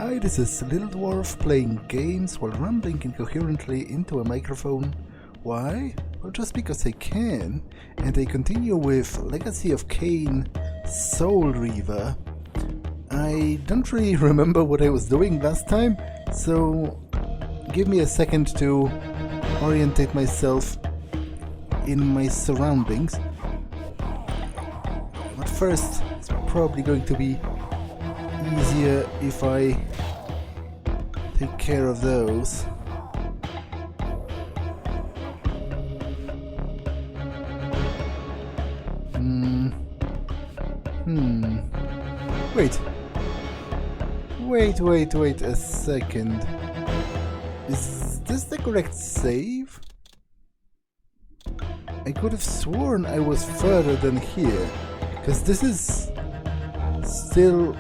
Hi, this is Little Dwarf playing games while rambling incoherently into a microphone. Why? Well, just because I can, and I continue with Legacy of Kain, Soul Reaver. I don't really remember what I was doing last time, so give me a second to orientate myself in my surroundings. But first, it's probably going to be easier if I take care of those. Wait a second. Is this the correct save? I could have sworn I was further than here, because this is still...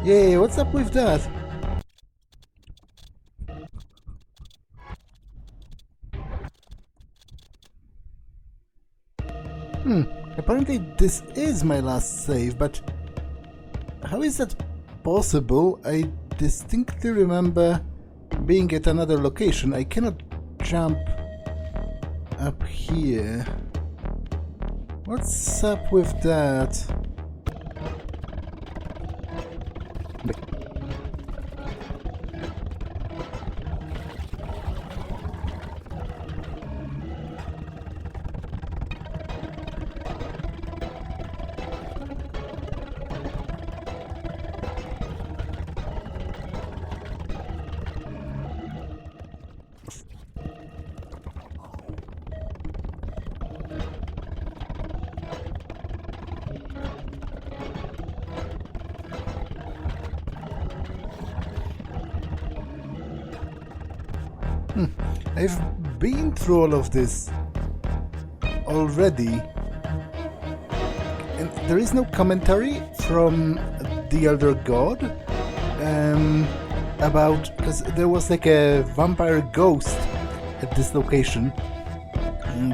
Yeah, what's up with that? Apparently this is my last save, but how is that possible? I distinctly remember being at another location. I cannot jump up here. What's up with that? I've been through all of this already, and there is no commentary from the Elder God about, because there was like a vampire ghost at this location,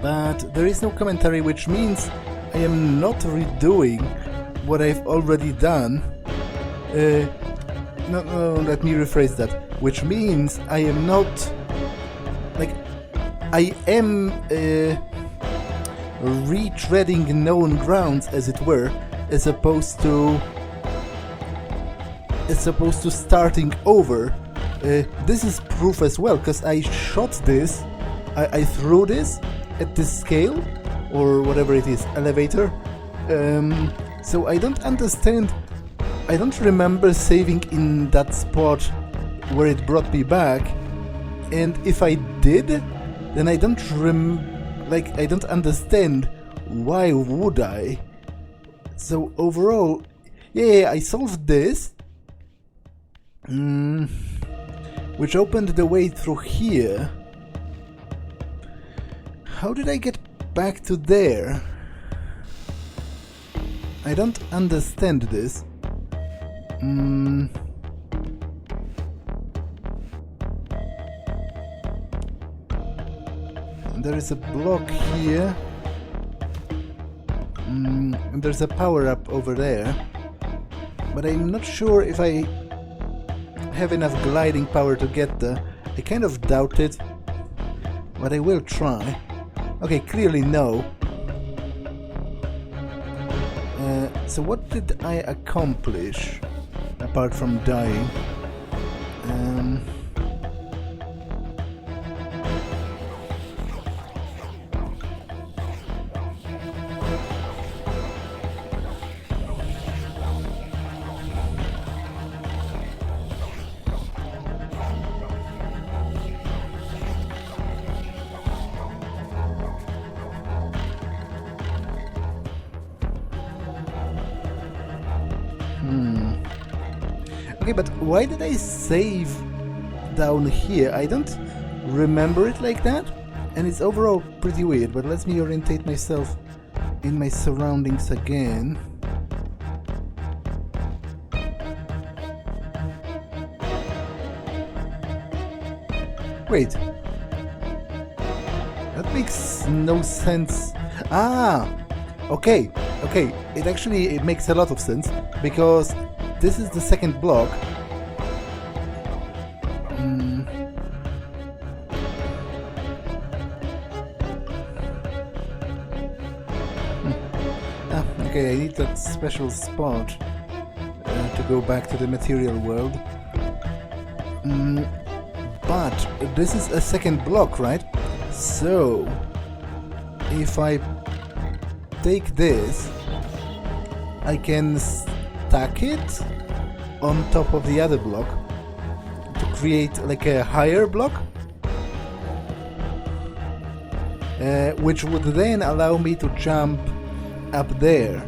but there is no commentary, which means I am not redoing what I've already done. No, let me rephrase that. Which means I am not... I am retreading known grounds, as it were, as opposed to starting over. This is proof as well, because I shot this, I threw this at this scale, or whatever it is, elevator. So I don't understand. I don't remember saving in that spot where it brought me back, and if I did, then I don't I don't understand why would I. So overall, yeah, I solved this, which opened the way through here. How did I get back to there? I don't understand this. There is a block here, and there's a power-up over there, but I'm not sure if I have enough gliding power to get there. I kind of doubt it, but I will try. Okay, clearly no. So what did I accomplish, apart from dying? Okay, but why did I save down here? I don't remember it like that, and it's overall pretty weird, but let me orientate myself in my surroundings again. Wait. That makes no sense. Ah! Okay. Okay, it makes a lot of sense, because this is the second block. Okay, I need that special spot to go back to the material world. But this is a second block, right? So if I take this, I can stack it on top of the other block to create like a higher block, which would then allow me to jump up there.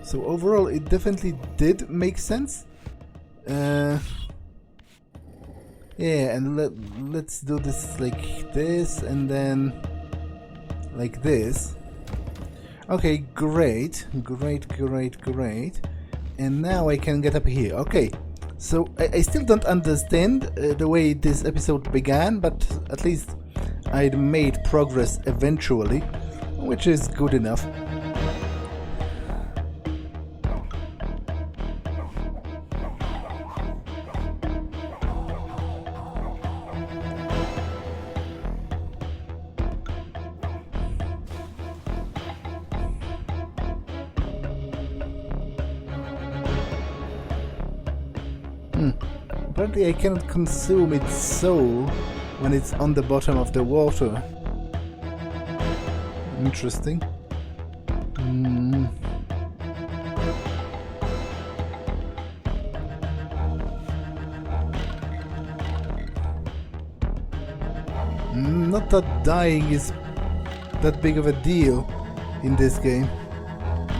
So overall it definitely did make sense. Yeah, and let's do this like this, and then like this. Okay, great. And now I can get up here. Okay, so I still don't understand the way this episode began, but at least I'd made progress eventually, which is good enough. Apparently I cannot consume its soul when it's on the bottom of the water. Interesting. Not that dying is that big of a deal in this game,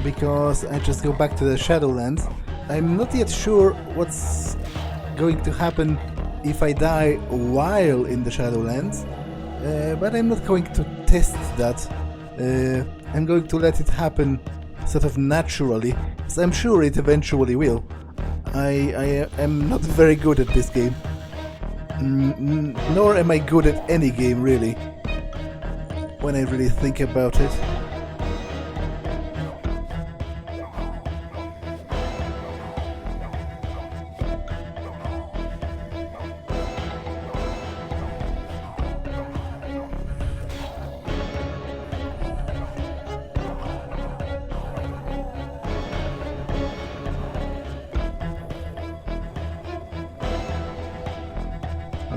because I just go back to the Shadowlands. I'm not yet sure what's going to happen if I die while in the Shadowlands, but I'm not going to test that. I'm going to let it happen sort of naturally, because I'm sure it eventually will. I am not very good at this game, nor am I good at any game really, when I really think about it.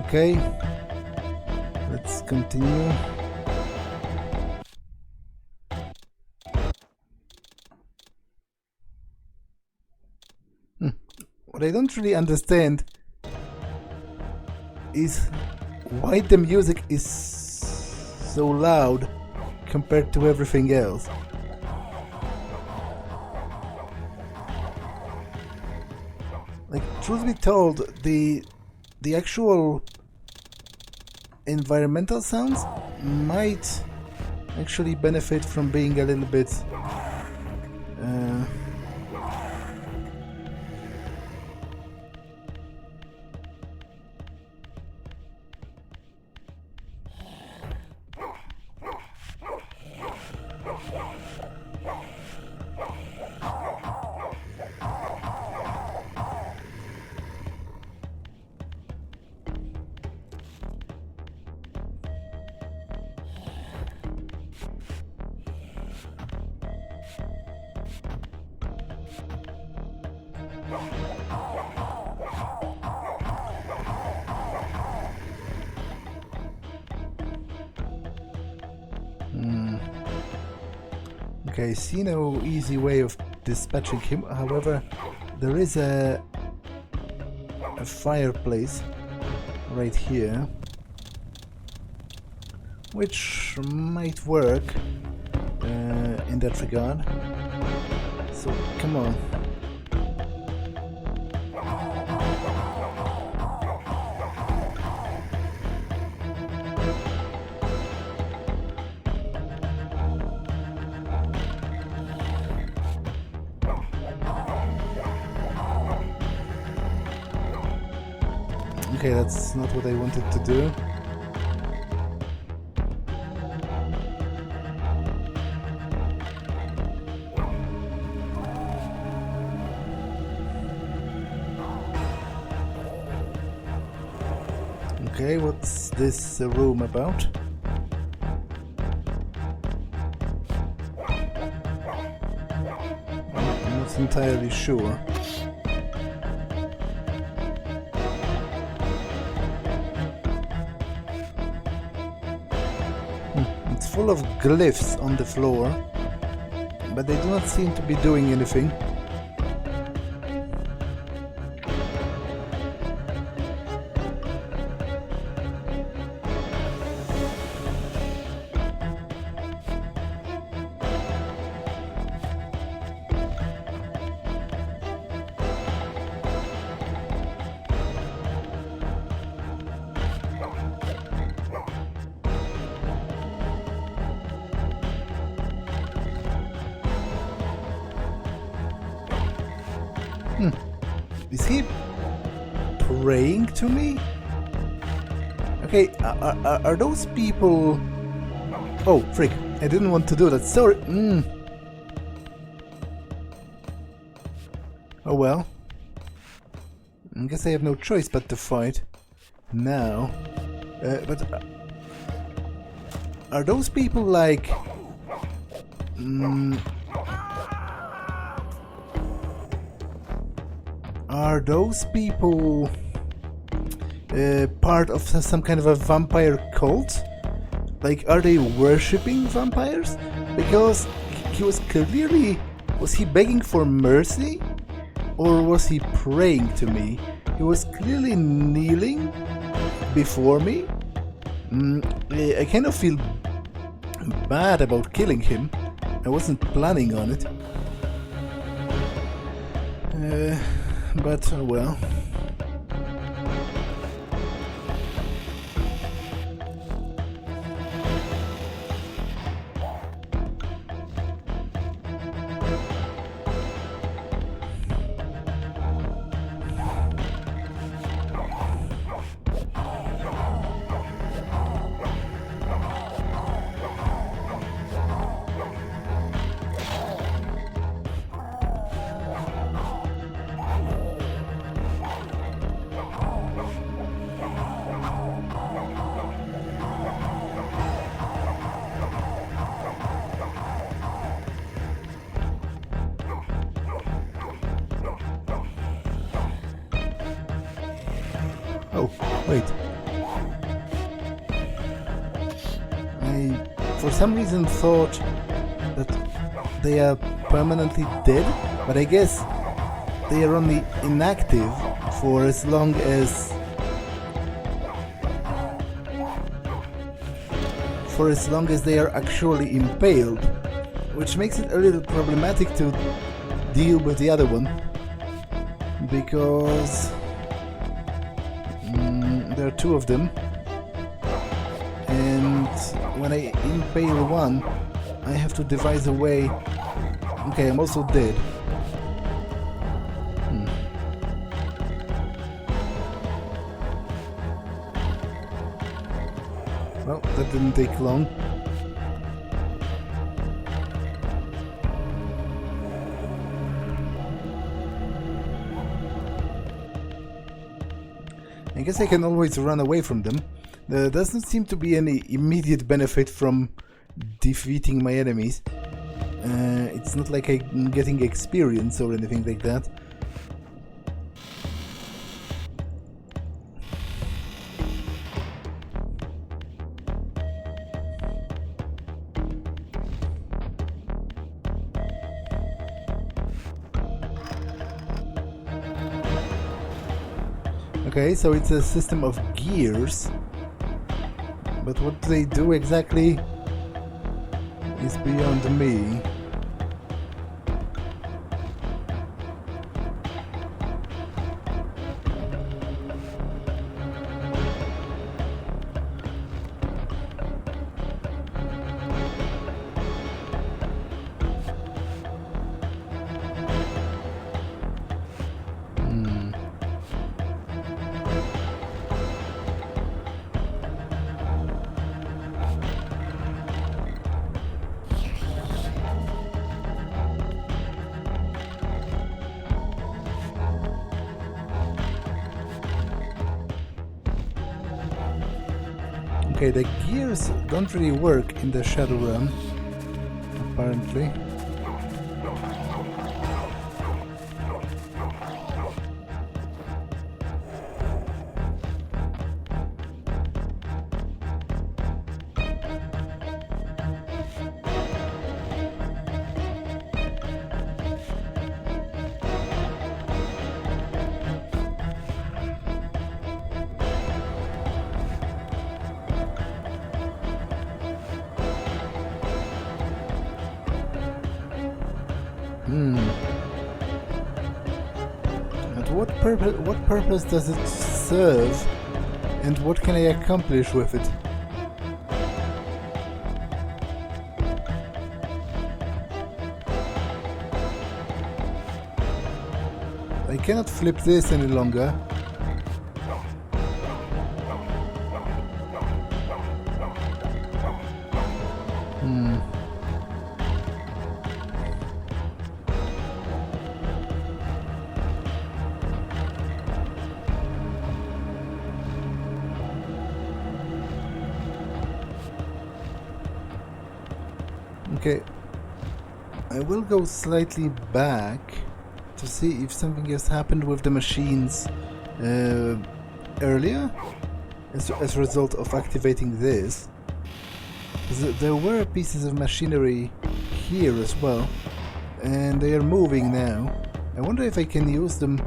Okay, let's continue. What I don't really understand is why the music is so loud compared to everything else. Like, truth be told, the actual environmental sounds might actually benefit from being a little bit Okay, I see no easy way of dispatching him. However, there is a fireplace right here, which might work in that regard. So come on. Okay, that's not what I wanted to do. Okay, what's this room about? I'm not entirely sure. It's full of glyphs on the floor, but they do not seem to be doing anything. Is he praying to me? Okay, are those people... Oh, frick, I didn't want to do that, sorry. Oh well. I guess I have no choice but to fight. Now. But... are those people like... Are those people part of some kind of a vampire cult? Like, are they worshipping vampires? Because he was clearly... Was he begging for mercy? Or was he praying to me? He was clearly kneeling before me. I kind of feel bad about killing him. I wasn't planning on it. But, well... Oh, wait. I, for some reason, thought that they are permanently dead, but I guess they are only inactive for as long as... they are actually impaled, which makes it a little problematic to deal with the other one, because there are two of them, and when I impale one, I have to devise a way... Okay, I'm also dead. Well, that didn't take long. I guess I can always run away from them. There doesn't seem to be any immediate benefit from defeating my enemies. It's not like I'm getting experience or anything like that. Okay, so it's a system of gears, but what they do exactly is beyond me. Okay, the gears don't really work in the Shadow Realm, apparently. And what purpose does it serve, and what can I accomplish with it? I cannot flip this any longer. Okay, I will go slightly back to see if something has happened with the machines earlier as a result of activating this. There were pieces of machinery here as well, and they are moving now. I wonder if I can use them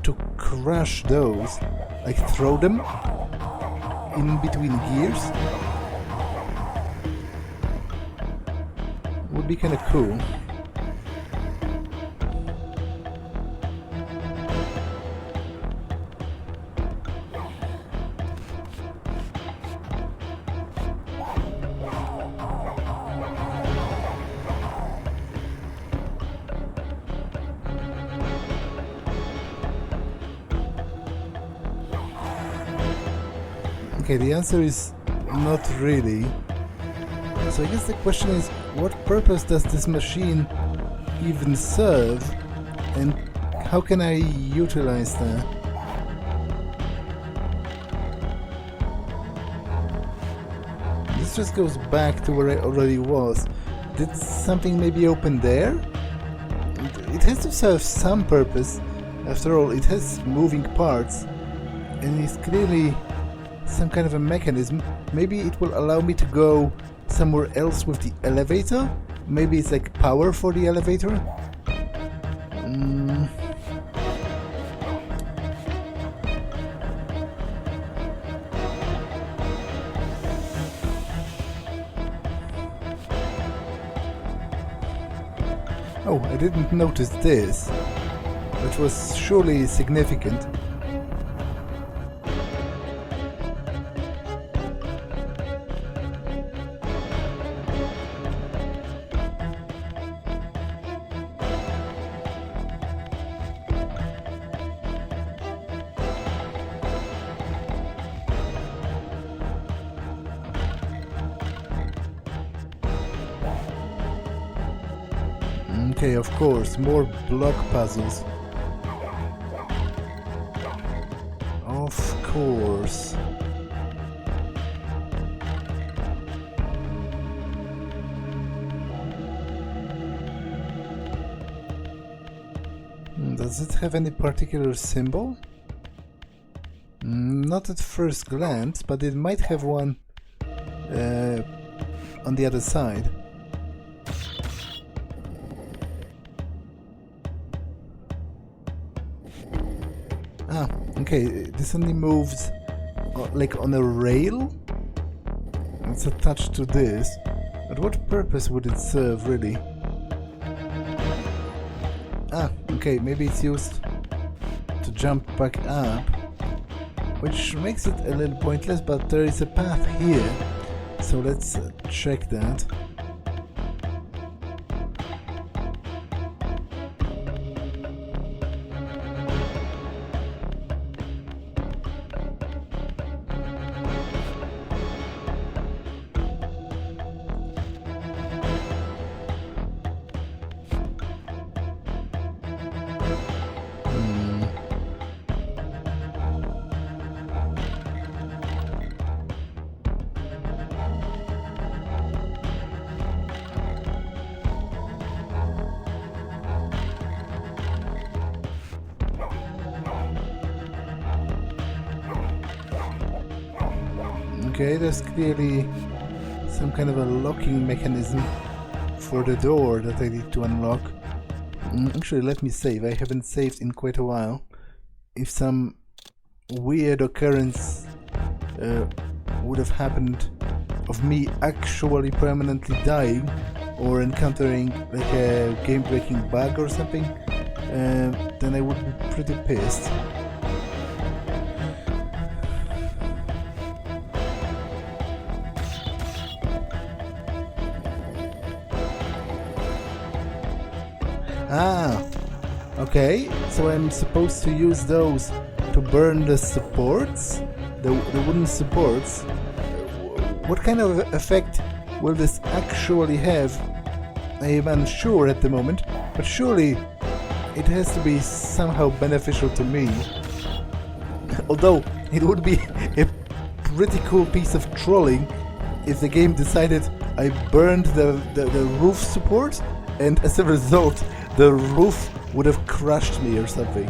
to crush those, like throw them in between gears. Would be kind of cool. Okay, the answer is not really. So I guess the question is, what purpose does this machine even serve, and how can I utilize that? This just goes back to where I already was. Did something maybe open there? It has to serve some purpose. After all, it has moving parts, and it's clearly some kind of a mechanism. Maybe it will allow me to go somewhere else with the elevator? Maybe it's like power for the elevator? Oh, I didn't notice this, which was surely significant. Okay, of course, more block puzzles. Of course. Does it have any particular symbol? Not at first glance, but it might have one on the other side. Ah, okay, this only moves like on a rail. It's attached to this. But what purpose would it serve, really? Ah, okay, maybe it's used to jump back up, which makes it a little pointless, but there is a path here, so let's check that. Okay, there's clearly some kind of a locking mechanism for the door that I need to unlock. Actually, let me save. I haven't saved in quite a while. If some weird occurrence would have happened of me actually permanently dying or encountering like a game-breaking bug or something, then I would be pretty pissed. Ah, okay, so I'm supposed to use those to burn the supports, the wooden supports. What kind of effect will this actually have? I am unsure at the moment, but surely it has to be somehow beneficial to me. Although it would be a pretty cool piece of trolling if the game decided I burned the roof support, and as a result the roof would have crushed me or something.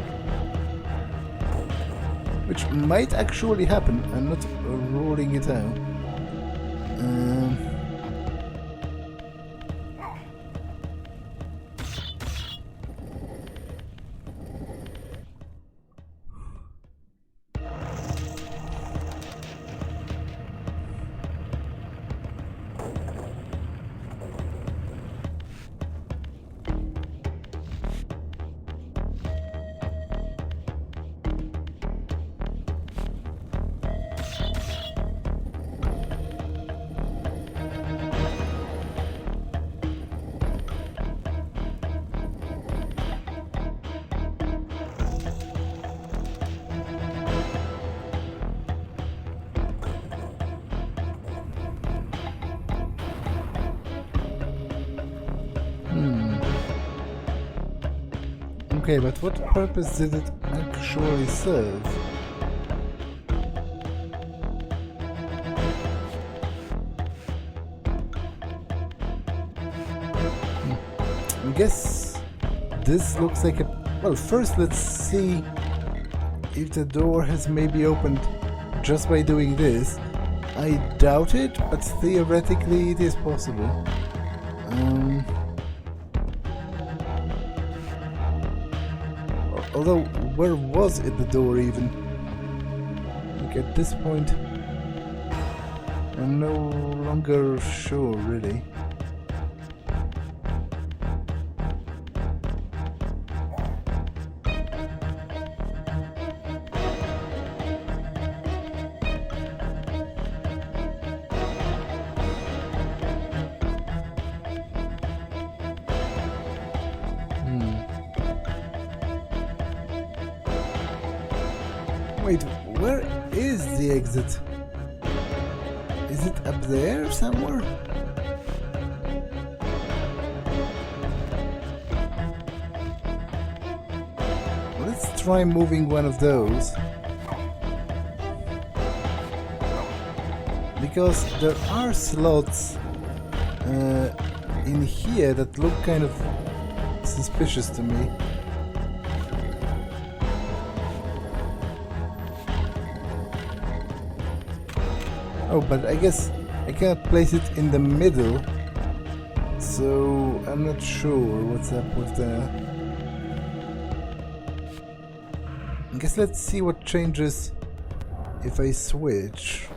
Which might actually happen, I'm not ruling it out. Okay, but what purpose did it actually serve? I guess this looks like a... Well, first let's see if the door has maybe opened just by doing this. I doubt it, but theoretically it is possible. Although, where was it, the door even? Like at this point, I'm no longer sure, really. Wait, where is the exit? Is it up there somewhere? Let's try moving one of those. Because there are slots in here that look kind of suspicious to me. Oh, but I guess I cannot place it in the middle, so I'm not sure what's up with that. I guess let's see what changes if I switch.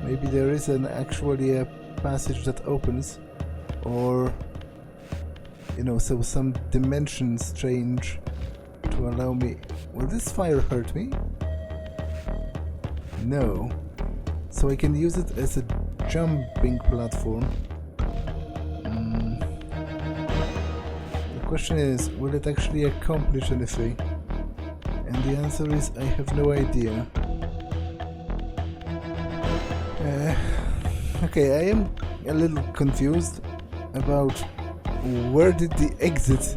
Maybe there is actually a passage that opens, or so some dimensions change to allow me... Will this fire hurt me? No. So I can use it as a jumping platform. The question is, will it actually accomplish anything? And the answer is, I have no idea. Okay, I am a little confused about where did the exit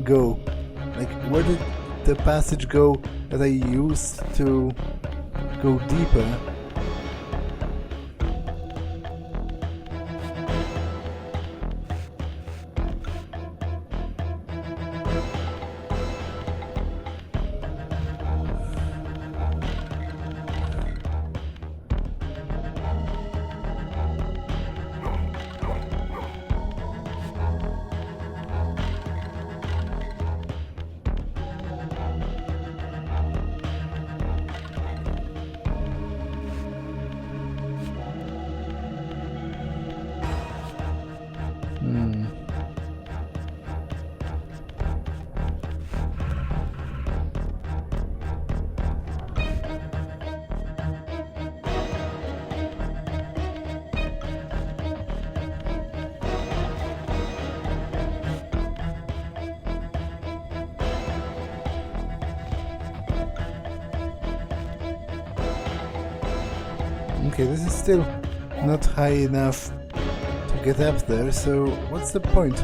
go? Like, where did the passage go that I used to go deeper? Okay, this is still not high enough to get up there, so what's the point?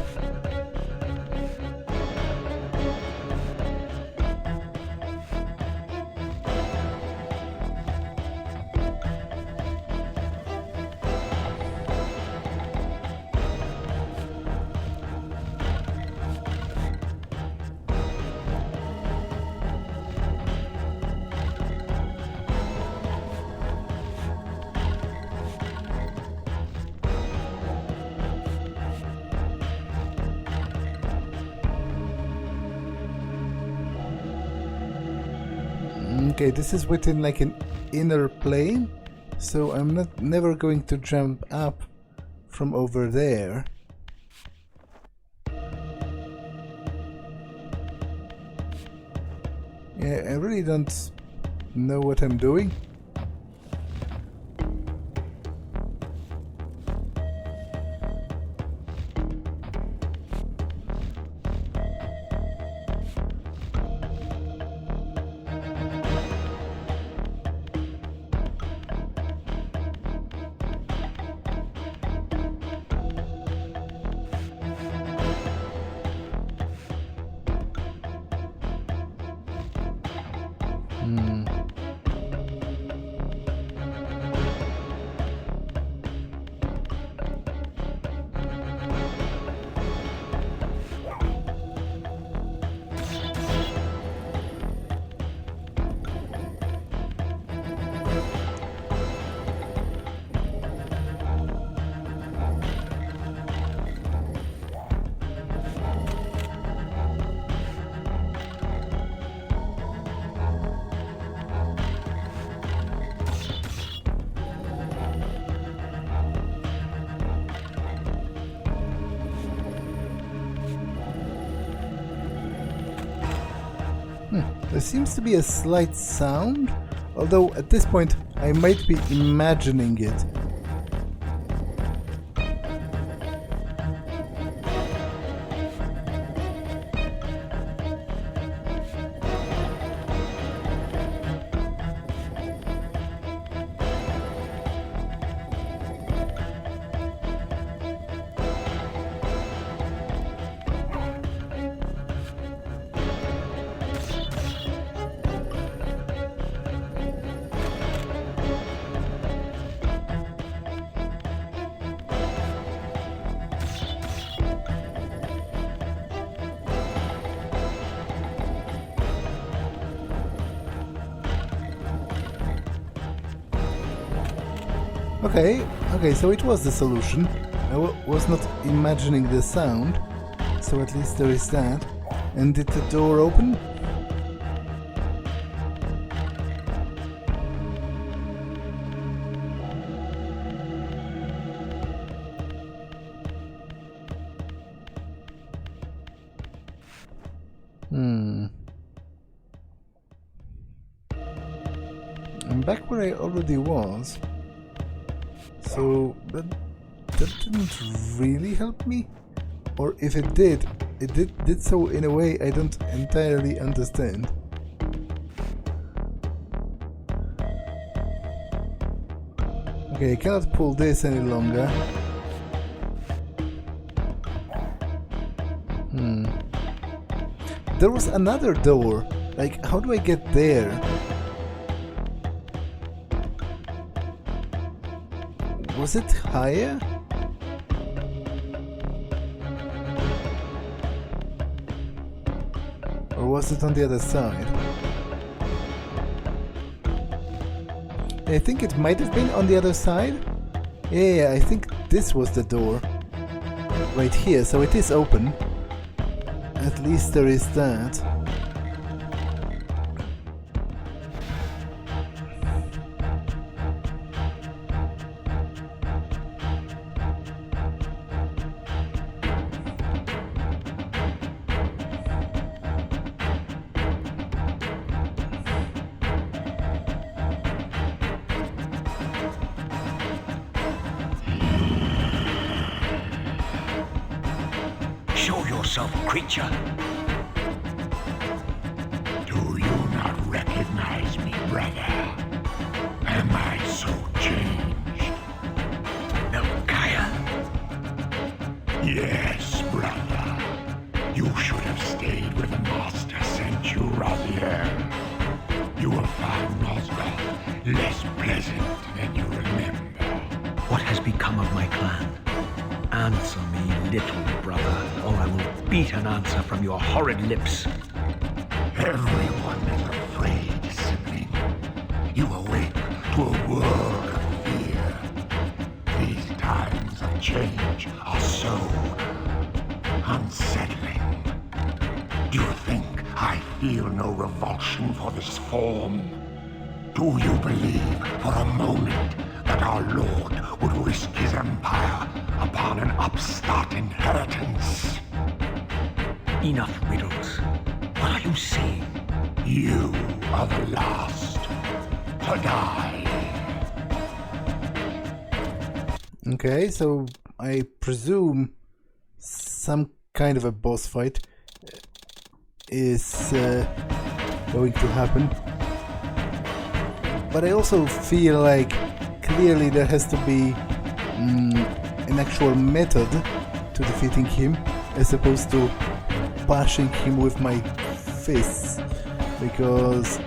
Okay, this is within like an inner plane, so I'm never going to jump up from over there. Yeah, I really don't know what I'm doing. There seems to be a slight sound, although at this point I might be imagining it. Okay, so it was the solution. I was not imagining the sound, so at least there is that. And did the door open? I'm back where I already was. So that didn't really help me, or if it did so in a way I don't entirely understand. Okay, I cannot pull this any longer. There was another door. Like, how do I get there? Was it higher? Or was it on the other side? I think it might have been on the other side. Yeah, I think this was the door. Right here, so it is open. At least there is that. Show yourself, creature. Do you not recognize me, brother? Am I so changed? Yes, brother. You should have stayed where the Master sent you, Raziel. You will find Nosgoth less pleasant than you remember. What has become of my clan? Answer me, little brother, or I will beat an answer from your horrid lips. Everyone is afraid, sibling. You awake to a world of fear. These times of change are so unsettling. Do you think I feel no revulsion for this form? Do you believe for a moment that our Lord would risk his empire upon an upstart inheritance? Enough riddles. What are you saying? You are the last to die. Okay, so I presume some kind of a boss fight is going to happen. But I also feel like clearly there has to be an actual method to defeating him as opposed to bashing him with my fists, because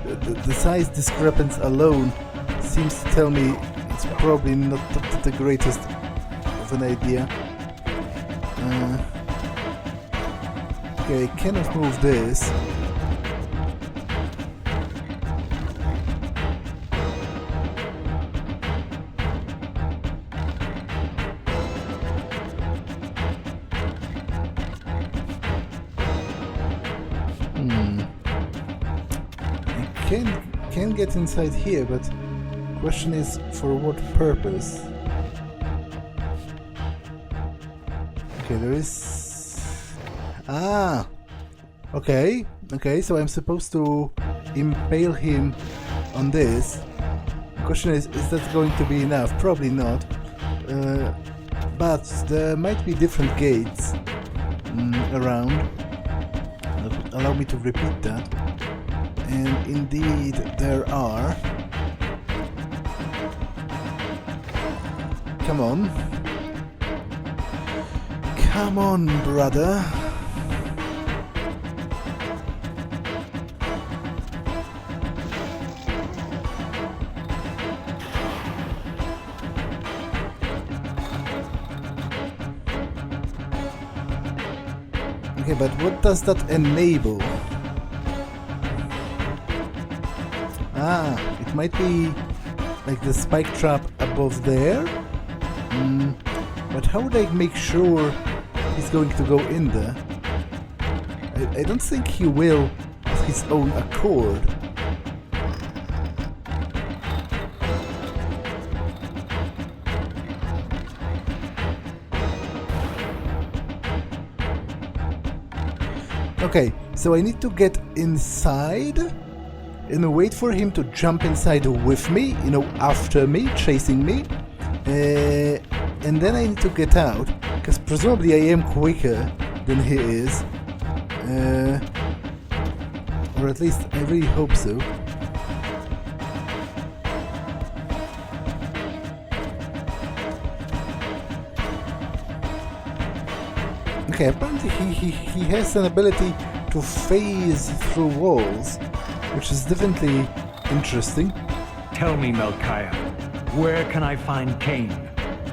the size discrepancy alone seems to tell me it's probably not the greatest of an idea. Okay, I cannot move this. I can get inside here, but question is for what purpose? Okay, there is... Ah! Okay, so I'm supposed to impale him on this. The question is that going to be enough? Probably not. But there might be different gates around. Allow me to repeat that. And indeed there are. Come on. Come on, brother. Okay, but what does that enable? Ah, it might be like the spike trap above there. But how would I make sure he's going to go in there? I don't think he will of his own accord. Okay, so I need to get inside and wait for him to jump inside with me, after me, chasing me. And then I need to get out, because presumably I am quicker than he is. Or at least I really hope so. Okay, apparently he has an ability to phase through walls, which is definitely interesting. Tell me, Melchiach, where can I find Kain?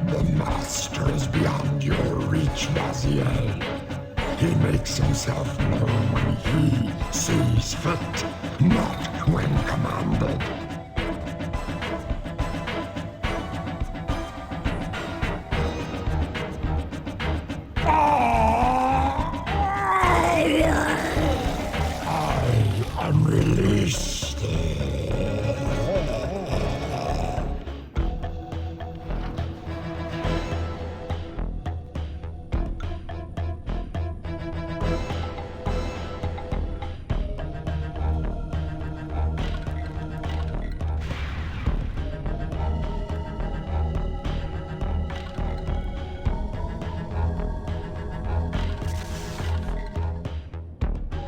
The Master is beyond your reach, Raziel. He makes himself known when he sees fit, not when commanded. I am released.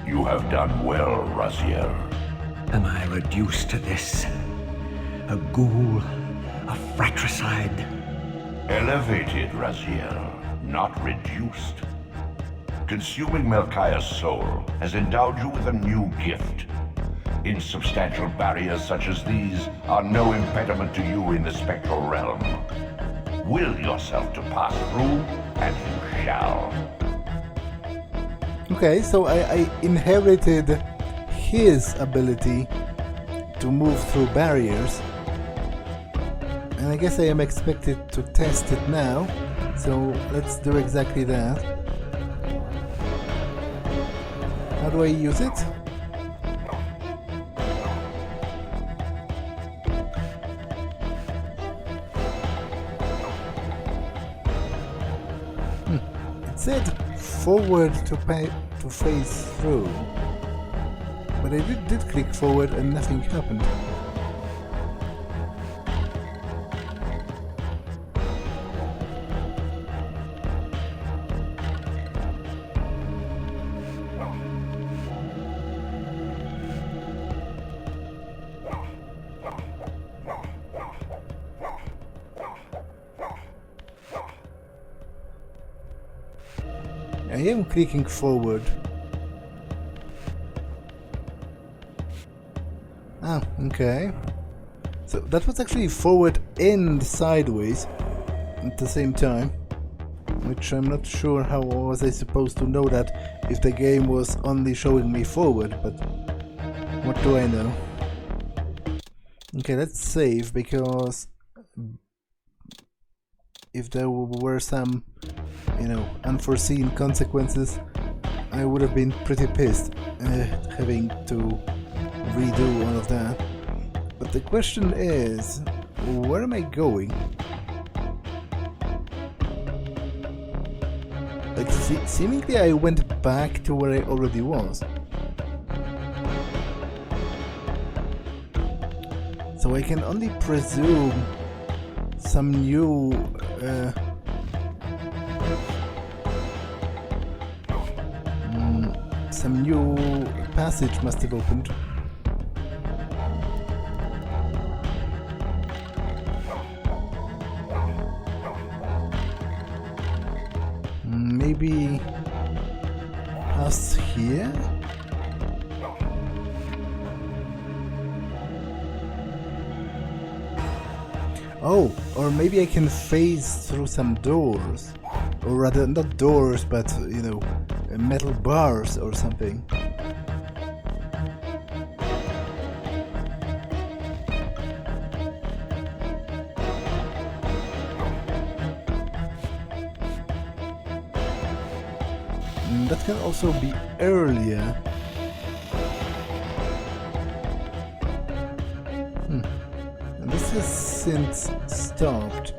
You have done well, Raziel. Am I reduced to this? A ghoul? A fratricide? Elevated, Raziel, not reduced. Consuming Melchiach's soul has endowed you with a new gift. Insubstantial barriers such as these are no impediment to you in the spectral realm. Will yourself to pass through, and you shall. Okay, so I inherited his ability to move through barriers. And I guess I am expected to test it now. So let's do exactly that. How do I use it? It said forward to phase through, but I did click forward and nothing happened. I am clicking forward. Ah, okay. So that was actually forward and sideways at the same time, which I'm not sure how was I supposed to know that if the game was only showing me forward, but what do I know? Okay, let's save, because if there were some, unforeseen consequences, I would have been pretty pissed having to redo all of that. But the question is, where am I going? Like, seemingly I went back to where I already was. So I can only presume some new passage must have opened. Maybe us here? Oh, or maybe I can phase through some doors. Or rather, not doors, but, metal bars or something. That can also be earlier. And this has since stopped.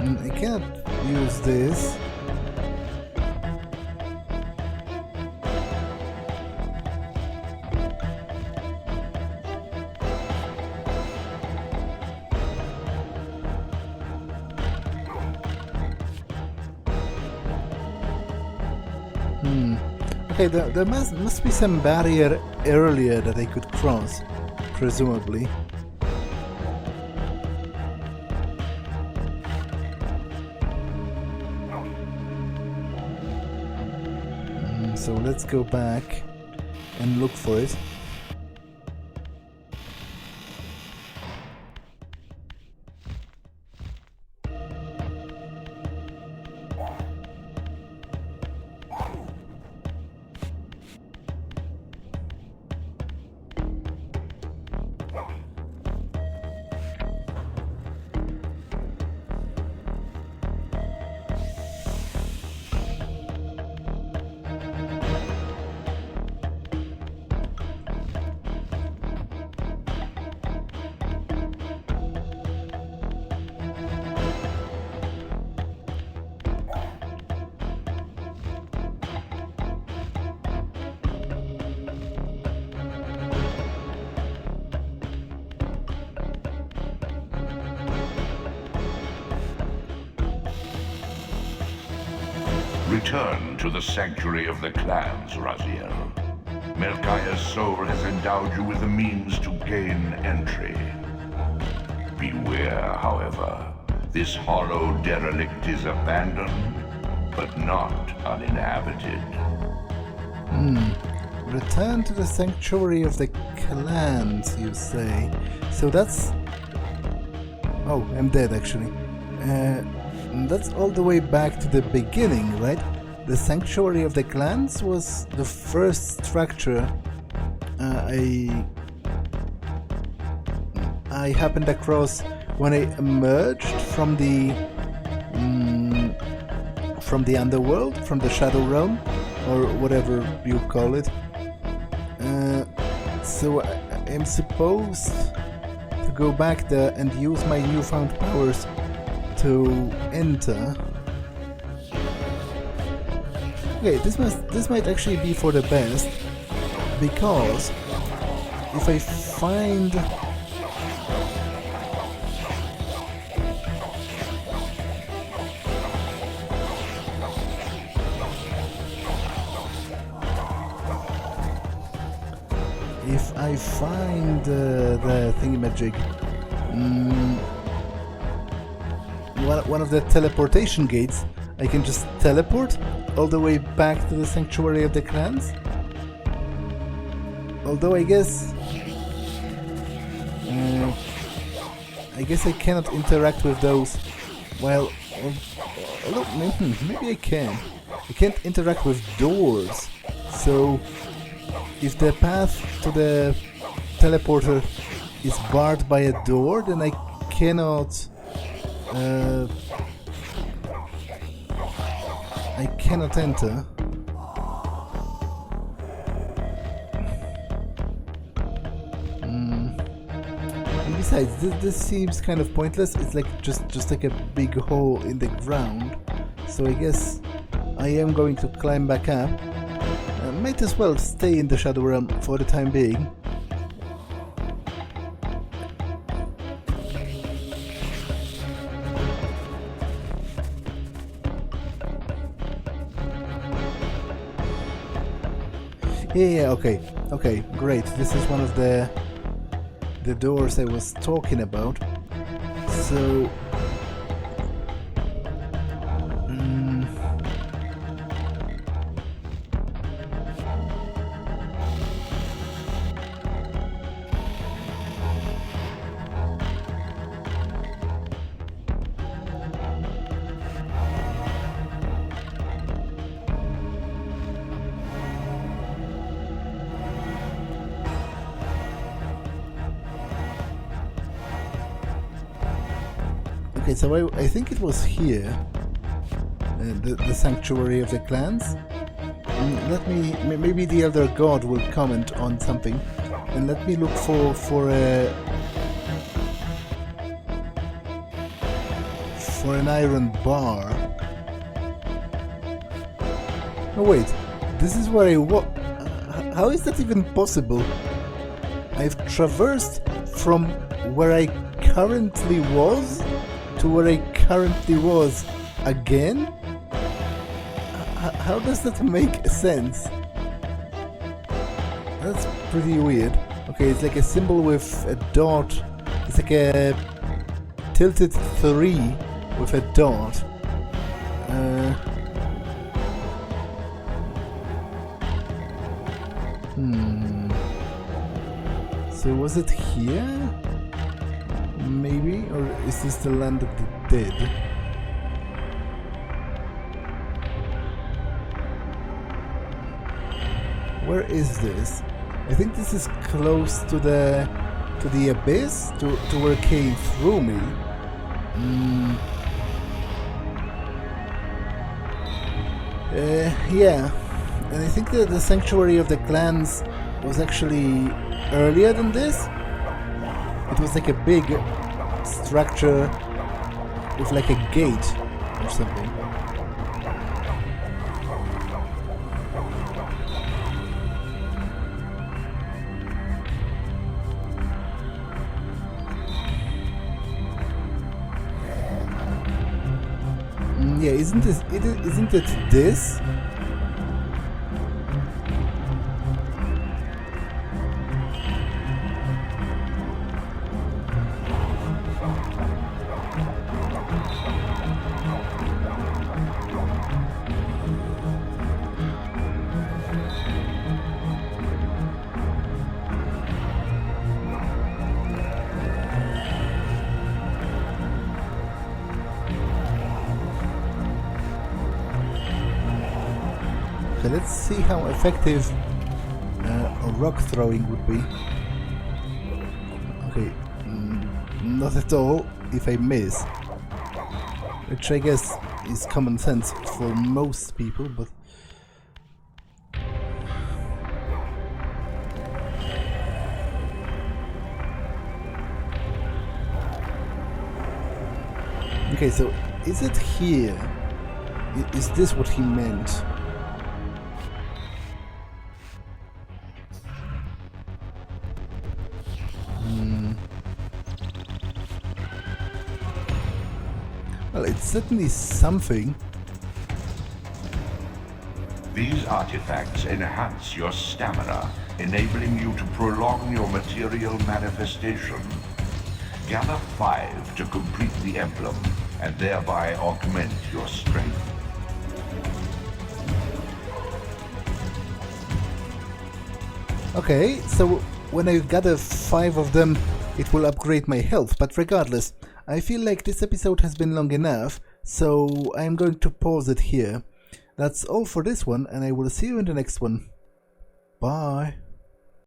I cannot use this. Okay, there must be some barrier earlier that I could cross, presumably. So let's go back and look for it. Return to the sanctuary of the clans, Raziel. Melchiach's soul has endowed you with the means to gain entry. Beware, however. This hollow derelict is abandoned, but not uninhabited. Return to the sanctuary of the clans, you say. So that's... Oh, I'm dead actually. That's all the way back to the beginning, right? The sanctuary of the clans was the first structure I happened across when I emerged from the underworld, from the Shadow Realm, or whatever you call it. So I am supposed to go back there and use my newfound powers to enter. Okay, this might actually be for the best, because if I find the thingamajig, one of the teleportation gates, I can just teleport all the way back to the sanctuary of the clans. Although I guess I cannot interact with those. Well, maybe I can. I can't interact with doors. So if the path to the teleporter is barred by a door, then I cannot enter. And besides, this seems kind of pointless. It's like just like a big hole in the ground. So I guess I am going to climb back up. Might as well stay in the Shadow Realm for the time being. Yeah, okay, great. This is one of the doors I was talking about. So okay, so I think it was here, the sanctuary of the clans. Let me, maybe the Elder God will comment on something, and let me look for an iron bar. Oh wait, this is where I was. How is that even possible? I've traversed from where I currently was to where I currently was again? How does that make sense? That's pretty weird. Okay, it's like a symbol with a dot. It's like a tilted 3 with a dot. So was it here? Maybe? Or is this the land of the dead? Where is this? I think this is close to the abyss, to where Kain threw me. Yeah, and I think that the sanctuary of the clans was actually earlier than this. It was like a big structure with like a gate or something. Yeah, isn't it this? Okay, let's see how effective rock throwing would be. Okay, not at all if I miss. Which I guess is common sense for most people, but... Okay, so is it here? Is this what he meant? Well, it's certainly something. These artifacts enhance your stamina, enabling you to prolong your material manifestation. Gather 5 to complete the emblem, and thereby augment your strength. Okay, so when I gather 5 of them, it will upgrade my health, but regardless, I feel like this episode has been long enough, so I'm going to pause it here. That's all for this one, and I will see you in the next one. Bye!